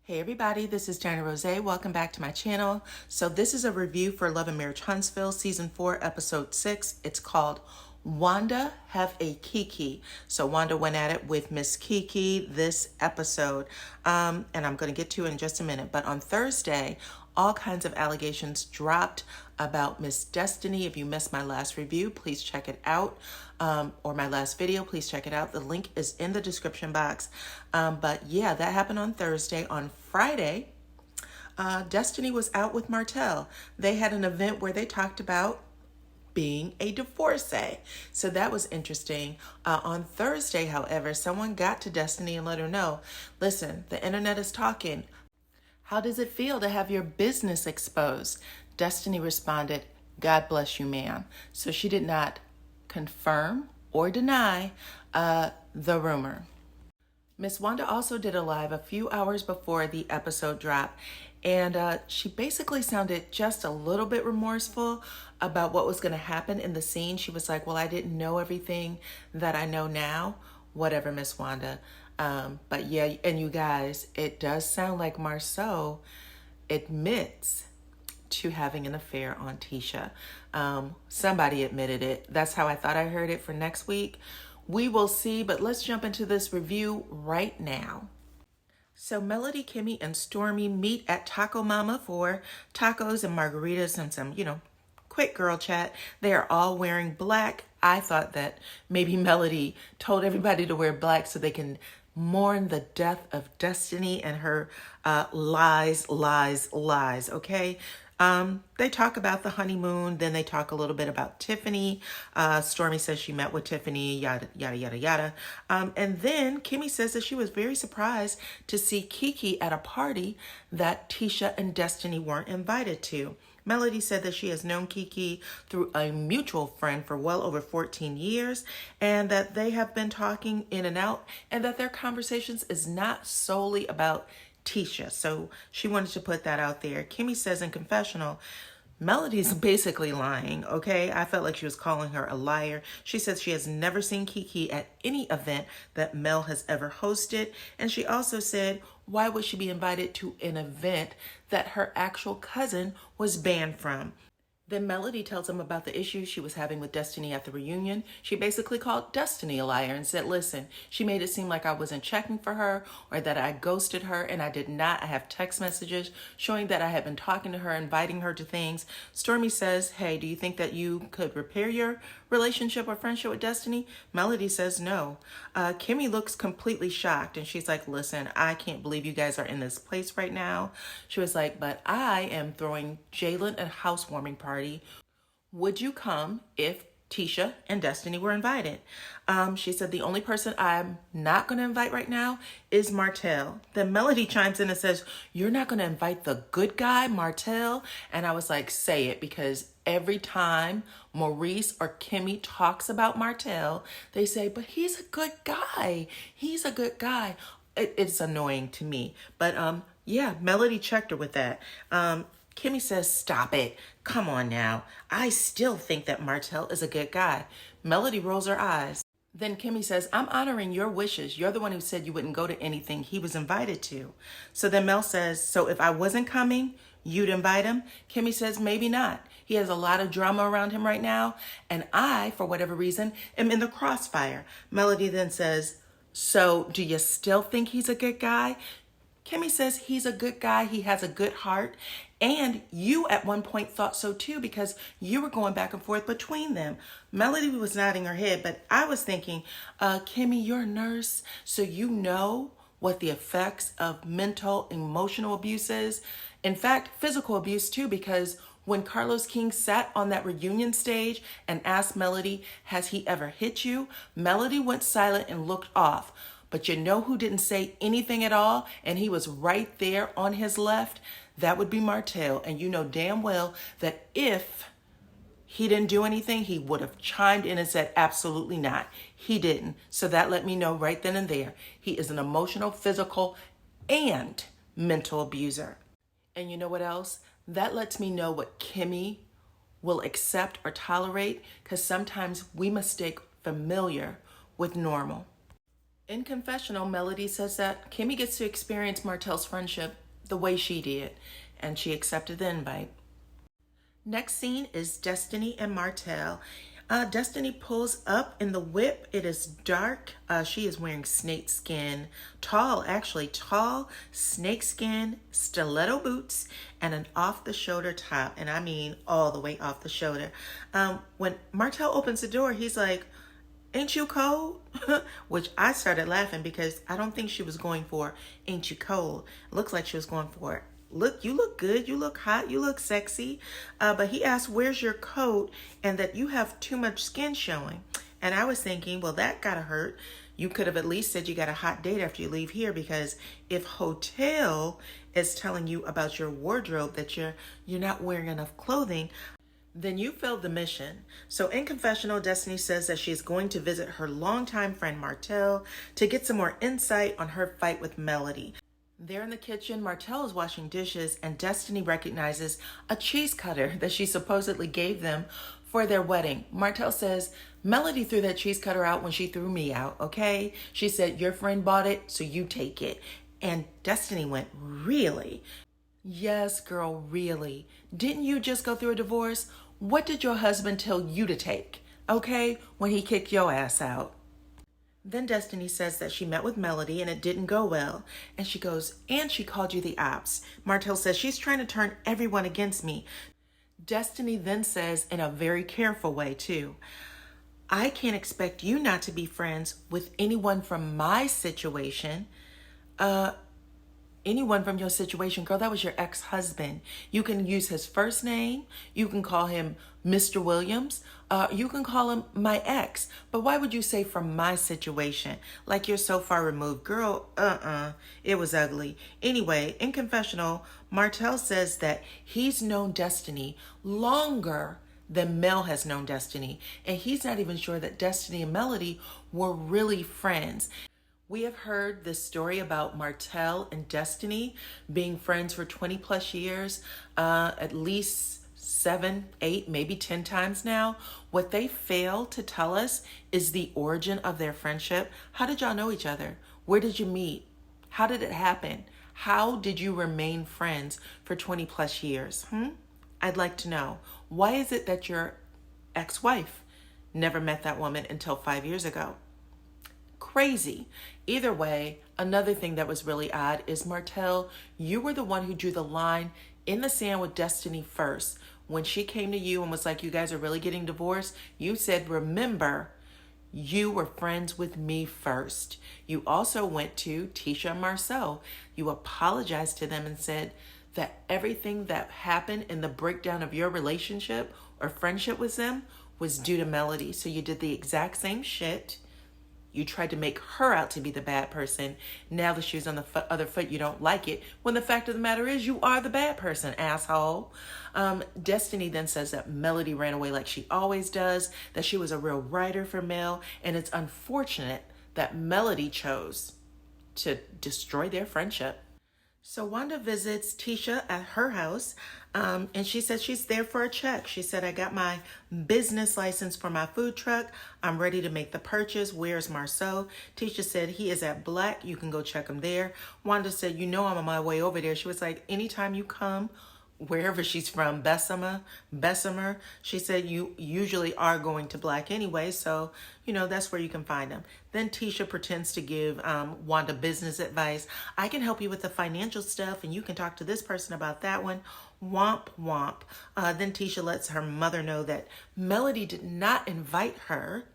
Hey everybody, this is Jana Rose. Welcome back to my channel. So this is a review for Love and Marriage Huntsville, Season 4, Episode 6. It's called Wanda Have a KeKe. So Wanda went at it with Miss KeKe this episode. And I'm going to get to it in just a minute. But on Thursday, all kinds of allegations dropped about Miss Destiny. If you missed my last review, please check it out. Or my last video, please check it out. The link is in the description box. But yeah, that happened on Thursday. On Friday, Destiny was out with Martell. They had an event where they talked about being a divorcee. So that was interesting. On Thursday, however, someone got to Destiny and let her know, listen, the internet is talking. How does it feel to have your business exposed? Destiny responded, God bless you, ma'am. So she did not confirm or deny the rumor. Miss Wanda also did a live a few hours before the episode dropped, and she basically sounded just a little bit remorseful about what was going to happen in the scene. She was like, well, I didn't know everything that I know now. Whatever, Miss Wanda. But yeah, and you guys, it does sound like Marceau admits to having an affair on Tisha. Somebody admitted it. That's how I thought I heard it for next week. We will see, but let's jump into this review right now. So Melody, Kimmi, and Stormy meet at Taco Mama for tacos and margaritas and some, quick girl chat. They are all wearing black. I thought that maybe Melody told everybody to wear black so they can mourn the death of Destiny and her lies, okay? They talk about the honeymoon, then they talk a little bit about Tiffany. Stormy says she met with Tiffany, yada, yada, yada, yada. And then Kimmi says that she was very surprised to see Kiki at a party that Tisha and Destiny weren't invited to. Melody said that she has known Kiki through a mutual friend for well over 14 years and that they have been talking in and out and that their conversations is not solely about Tisha. So she wanted to put that out there. Kimmi says in confessional, Melody's basically lying, okay? I felt like she was calling her a liar. She says she has never seen Kiki at any event that Mel has ever hosted. And she also said, why would she be invited to an event that her actual cousin was banned from? Then Melody tells him about the issues she was having with Destiny at the reunion. She basically called Destiny a liar and said, listen, she made it seem like I wasn't checking for her or that I ghosted her, and I did not. I have text messages showing that I had been talking to her, inviting her to things. Stormy says, hey, do you think that you could repair your relationship or friendship with Destiny? Melody says no. Kimmi looks completely shocked, and she's like, listen, I can't believe you guys are in this place right now. She was like, but I am throwing Jalen a housewarming party. Would you come if Tisha and Destiny were invited? She said the only person I'm not going to invite right now is Martell. Then Melody chimes in and says, you're not going to invite the good guy, Martell? And I was like, say it, because every time Maurice or Kimmi talks about Martell, they say, but he's a good guy. He's a good guy. It's annoying to me. But yeah, Melody checked her with that. Kimmi says, stop it. Come on now. I still think that Martell is a good guy. Melody rolls her eyes. Then Kimmi says, I'm honoring your wishes. You're the one who said you wouldn't go to anything he was invited to. So then Mel says, so if I wasn't coming, you'd invite him? Kimmi says, maybe not. He has a lot of drama around him right now, and I, for whatever reason, am in the crossfire. Melody then says, so do you still think he's a good guy? Kimmi says he's a good guy, he has a good heart, and you at one point thought so too because you were going back and forth between them. Melody was nodding her head, but I was thinking, Kimmi, you're a nurse, so you know what the effects of mental, emotional abuse is. In fact, physical abuse too, because when Carlos King sat on that reunion stage and asked Melody, has he ever hit you? Melody went silent and looked off. But you know who didn't say anything at all, and he was right there on his left? That would be Martell. And you know damn well that if he didn't do anything, he would have chimed in and said, absolutely not. He didn't. So that let me know right then and there. He is an emotional, physical, and mental abuser. And you know what else? That lets me know what Kimmi will accept or tolerate, because sometimes we mistake familiar with normal. In confessional, Melody says that Kimmi gets to experience Martell's friendship the way she did, and she accepted the invite. Next scene is Destiny and Martell. Destiny pulls up in the whip. It is dark. She is wearing snakeskin, tall snakeskin stiletto boots and an off-the-shoulder top. And I mean all the way off the shoulder. When Martell opens the door, he's like, "Ain't you cold?" Which I started laughing because I don't think she was going for "Ain't you cold?" It looks like she was going for, "Look, you look good, you look hot, you look sexy." But he asked, "Where's your coat?" And that you have too much skin showing. And I was thinking, well, that gotta hurt. You could have at least said you got a hot date after you leave here, because if hotel is telling you about your wardrobe that you're not wearing enough clothing, then you failed the mission. So in confessional, Destiny says that she's going to visit her longtime friend Martell to get some more insight on her fight with Melody. There in the kitchen, Martell is washing dishes, and Destiny recognizes a cheese cutter that she supposedly gave them for their wedding. Martell says, "Melody threw that cheese cutter out when she threw me out, okay? She said, your friend bought it, so you take it." And Destiny went, "Really?" "Yes, girl, really. Didn't you just go through a divorce? What did your husband tell you to take, okay, when he kicked your ass out?" Then Destiny says that she met with Melody and it didn't go well. And she goes, "And she called you the ops." Martell says, "She's trying to turn everyone against me." Destiny then says, in a very careful way too, "I can't expect you not to be friends with anyone from my situation." Anyone from your situation, girl, that was your ex-husband. You can use his first name. You can call him Mr. Williams. You can call him my ex. But why would you say from my situation? Like you're so far removed. Girl, it was ugly. Anyway, in confessional, Martell says that he's known Destiny longer than Mel has known Destiny. And he's not even sure that Destiny and Melody were really friends. We have heard this story about Martell and Destiny being friends for 20 plus years, at least 7, 8, maybe 10 times now. What they fail to tell us is the origin of their friendship. How did y'all know each other? Where did you meet? How did it happen? How did you remain friends for 20 plus years? I'd like to know. Why is it that your ex-wife never met that woman until 5 years ago? Crazy. Either way, another thing that was really odd is, Martell, you were the one who drew the line in the sand with Destiny first. When she came to you and was like, "You guys are really getting divorced," you said, "Remember, you were friends with me first." You also went to Tisha and Marcel. You apologized to them and said that everything that happened in the breakdown of your relationship or friendship with them was due to Melody. So you did the exact same shit. You tried to make her out to be the bad person. Now the shoe's on the other foot, you don't like it, when the fact of the matter is you are the bad person, asshole. Destiny then says that Melody ran away like she always does, that she was a real writer for Mel, and it's unfortunate that Melody chose to destroy their friendship. So Wanda visits Tisha at her house, and she said she's there for a check. She said, "I got my business license for my food truck. I'm ready to make the purchase. Where's Marceau?" Tisha said, "He is at Black. You can go check him there." Wanda said, "You know I'm on my way over there." She was like, "Anytime you come," wherever she's from, Bessemer, she said, "you usually are going to Black anyway, so, that's where you can find them." Then Tisha pretends to give Wanda business advice. "I can help you with the financial stuff, and you can talk to this person about that one." Womp, womp. Then Tisha lets her mother know that Melody did not invite her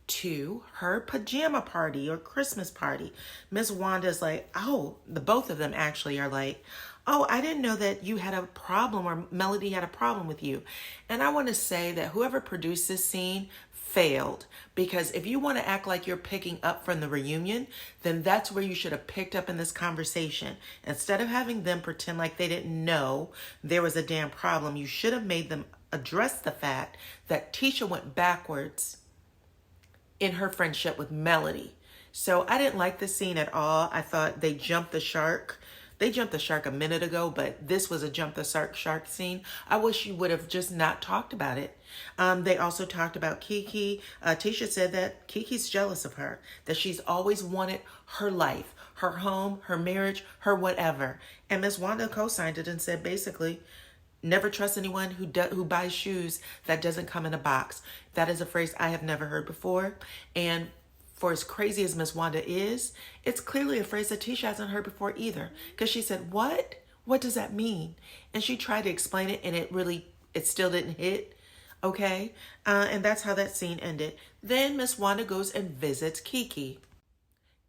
to her pajama party or Christmas party. Miss Wanda's like, the both of them actually are like, "Oh, I didn't know that you had a problem, or Melody had a problem with you." And I want to say that whoever produced this scene failed, because if you want to act like you're picking up from the reunion, then that's where you should have picked up in this conversation. Instead of having them pretend like they didn't know there was a damn problem, you should have made them address the fact that Tisha went backwards in her friendship with Melody. So I didn't like this scene at all. I thought they jumped the shark. They jumped the shark a minute ago, but this was a jump the shark scene. I wish you would have just not talked about it. They also talked about KeKe. Tisha said that KeKe's jealous of her, that she's always wanted her life, her home, her marriage, her whatever. And Miss Wanda co-signed it and said basically, never trust anyone who buys shoes that doesn't come in a box. That is a phrase I have never heard before. And for as crazy as Miss Wanda is, it's clearly a phrase that Tisha hasn't heard before either. Because she said, what? What does that mean? And she tried to explain it, and it still didn't hit. Okay? And that's how that scene ended. Then Miss Wanda goes and visits KeKe.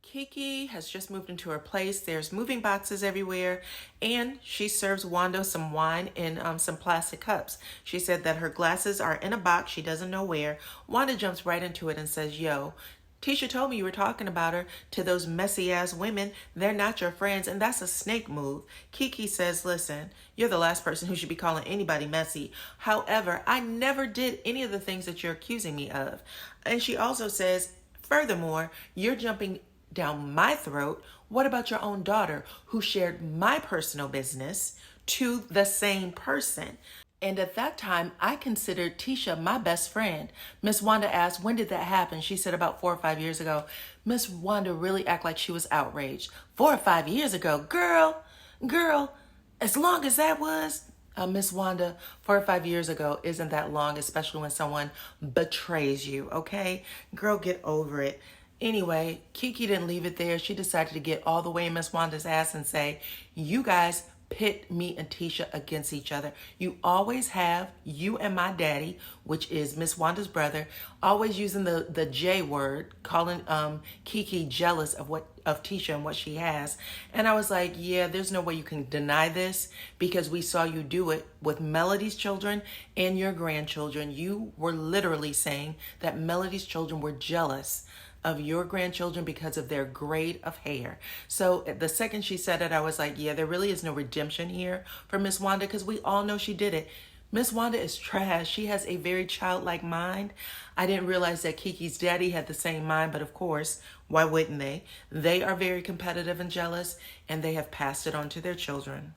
KeKe has just moved into her place. There's moving boxes everywhere, and she serves Wanda some wine in some plastic cups. She said that her glasses are in a box. She doesn't know where. Wanda jumps right into it and says, yo, Tisha told me you were talking about her to those messy-ass women. They're not your friends, and that's a snake move. KeKe says, listen, you're the last person who should be calling anybody messy. However, I never did any of the things that you're accusing me of. And she also says, furthermore, you're jumping down my throat. What about your own daughter who shared my personal business to the same person? And at that time, I considered Tisha my best friend. Miss Wanda asked, when did that happen? She said about 4 or 5 years ago. Miss Wanda really acted like she was outraged. 4 or 5 years ago? Girl, as long as that was, Miss Wanda, 4 or 5 years ago isn't that long, especially when someone betrays you, okay? Girl, get over it. Anyway, KeKe didn't leave it there. She decided to get all the way in Miss Wanda's ass and say, you guys pit me and Tisha against each other. You always have, you and my daddy, which is Miss Wanda's brother, always using the J word, calling KeKe jealous of Tisha and what she has. And I was like, yeah, there's no way you can deny this, because we saw you do it with Melody's children and your grandchildren. You were literally saying that Melody's children were jealous of your grandchildren because of their grade of hair. So the second she said it, I was like, yeah, there really is no redemption here for Miss Wanda, because we all know she did it. Miss Wanda is trash. She has a very childlike mind. I didn't realize that KeKe's daddy had the same mind, but of course, why wouldn't they? They are very competitive and jealous, and they have passed it on to their children.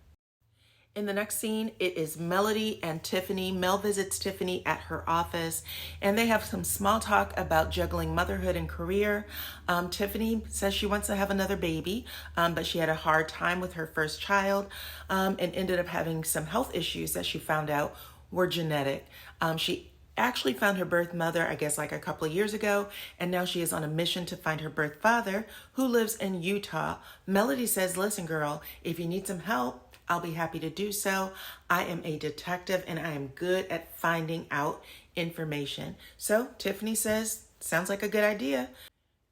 In the next scene, it is Melody and Tiffany. Mel visits Tiffany at her office, and they have some small talk about juggling motherhood and career. Tiffany says she wants to have another baby, but she had a hard time with her first child and ended up having some health issues that she found out were genetic. She actually found her birth mother, I guess, like a couple of years ago, and now she is on a mission to find her birth father, who lives in Utah. Melody says, listen, girl, if you need some help, I'll be happy to do so. I am a detective and I am good at finding out information. So Tiffany says, sounds like a good idea,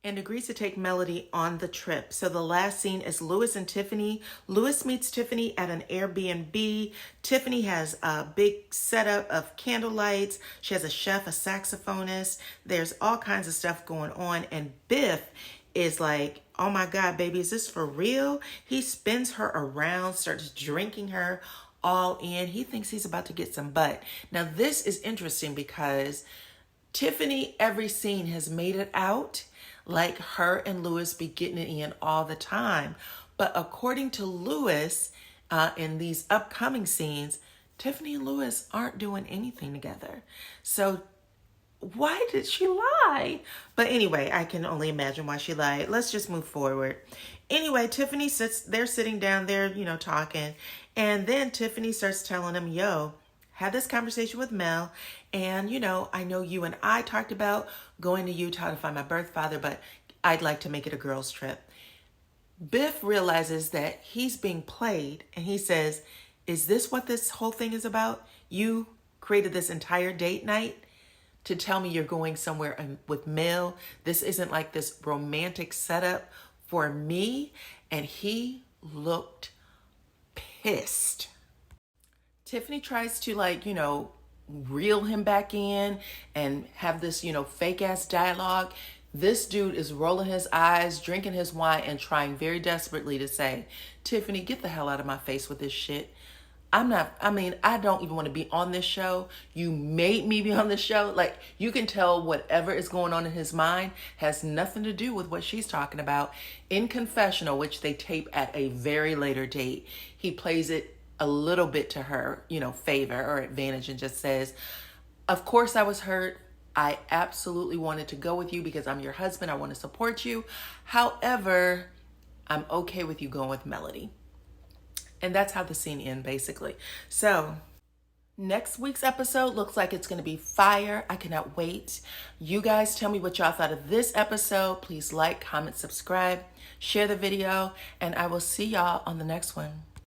and agrees to take Melody on the trip. So the last scene is Louis and Tiffany. Louis meets Tiffany at an Airbnb. Tiffany has a big setup of candle lights. She has a chef, a saxophonist. There's all kinds of stuff going on. And Biff is like, oh my God, baby, is this for real? He spins her around, starts drinking her all in. He thinks he's about to get some butt. Now, this is interesting because Tiffany, every scene has made it out like her and Louis be getting it in all the time. But according to Louis, in these upcoming scenes, Tiffany and Louis aren't doing anything together. So why did she lie? But anyway, I can only imagine why she lied. Let's just move forward. Anyway, Tiffany they're sitting down there, talking. And then Tiffany starts telling him, yo, had this conversation with Mel. And, I know you and I talked about going to Utah to find my birth father, but I'd like to make it a girls' trip. Biff realizes that he's being played. And he says, is this what this whole thing is about? You created this entire date night to tell me you're going somewhere with Mel. This isn't like this romantic setup for me. And he looked pissed. Tiffany tries to reel him back in and have this, fake ass dialogue. This dude is rolling his eyes, drinking his wine, and trying very desperately to say, Tiffany, get the hell out of my face with this shit. I don't even want to be on this show. You made me be on this show. Like, you can tell whatever is going on in his mind has nothing to do with what she's talking about. In confessional, which they tape at a very later date, he plays it a little bit to her, favor or advantage, and just says, of course I was hurt. I absolutely wanted to go with you because I'm your husband. I want to support you. However, I'm okay with you going with Melody. And that's how the scene ends, basically. So next week's episode looks like it's going to be fire. I cannot wait. You guys tell me what y'all thought of this episode. Please like, comment, subscribe, share the video, and I will see y'all on the next one.